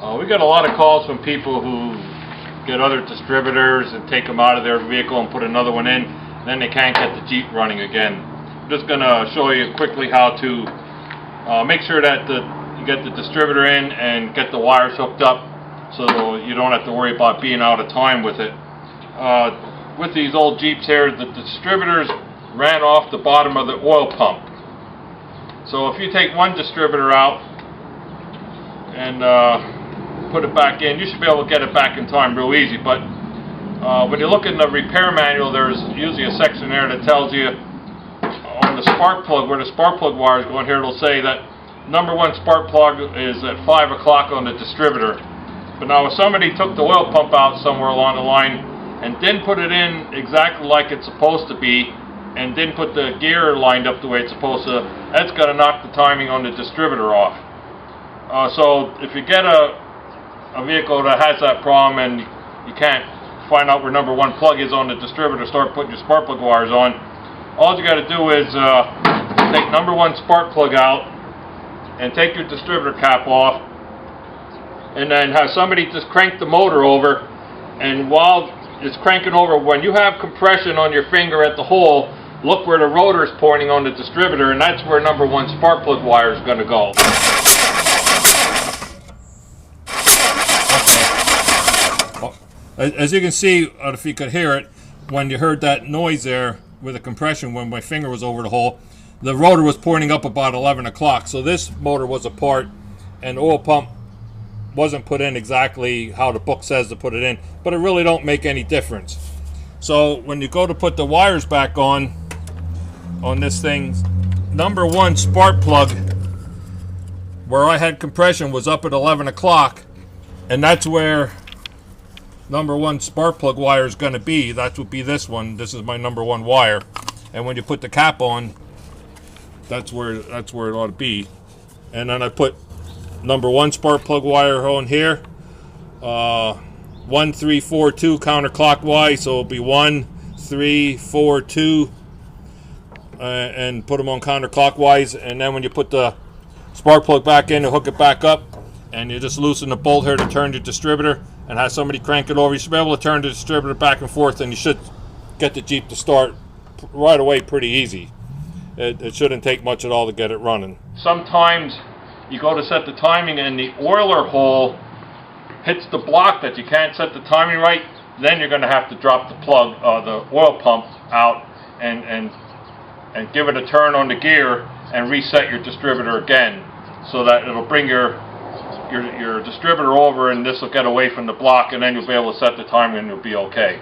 We get a lot of calls from people who get other distributors and take them out of their vehicle and put another one in, and then they can't get the Jeep running again. I'm just going to show you quickly how to make sure that you get the distributor in and get the wires hooked up so you don't have to worry about being out of time with it. With these old Jeeps here, the distributors ran off the bottom of the oil pump. So if you take one distributor out and put it back in, you should be able to get it back in time real easy. But when you look in the repair manual, there's usually a section there that tells you on the spark plug, where the spark plug wire is going here, it'll say that number one spark plug is at 5 o'clock on the distributor. But now if somebody took the oil pump out somewhere along the line and didn't put it in exactly like it's supposed to be, and didn't put the gear lined up the way it's supposed to, that's going to knock the timing on the distributor off. So if you get a vehicle that has that problem and you can't find out where number one plug is on the distributor, start putting your spark plug wires on, all you got to do is take number one spark plug out and take your distributor cap off, and then have somebody just crank the motor over, and while it's cranking over, when you have compression on your finger at the hole, look where the rotor is pointing on the distributor, and that's where number one spark plug wire is going to go. As you can see, if you could hear it, when you heard that noise there with the compression when my finger was over the hole, the rotor was pointing up about 11 o'clock. So this motor was apart, and the oil pump wasn't put in exactly how the book says to put it in, but it really don't make any difference. So when you go to put the wires back on this thing, number one spark plug where I had compression was up at 11 o'clock, and that's where number one spark plug wire is going to be. That would be this one. This is my number one wire, and when you put the cap on, that's where it ought to be. And then I put number one spark plug wire on here, 1 3 4 2 counterclockwise, so it'll be 1 3 4 2, and put them on counterclockwise. And then when you put the spark plug back in and hook it back up, and you just loosen the bolt here to turn your distributor and have somebody crank it over, you should be able to turn the distributor back and forth, and you should get the Jeep to start right away pretty easy. It shouldn't take much at all to get it running. Sometimes you go to set the timing and the oiler hole hits the block that you can't set the timing right, then you're going to have to drop the plug, the oil pump out, and give it a turn on the gear and reset your distributor again, so that it'll bring your distributor over, and this will get away from the block, and then you'll be able to set the timing and you'll be okay.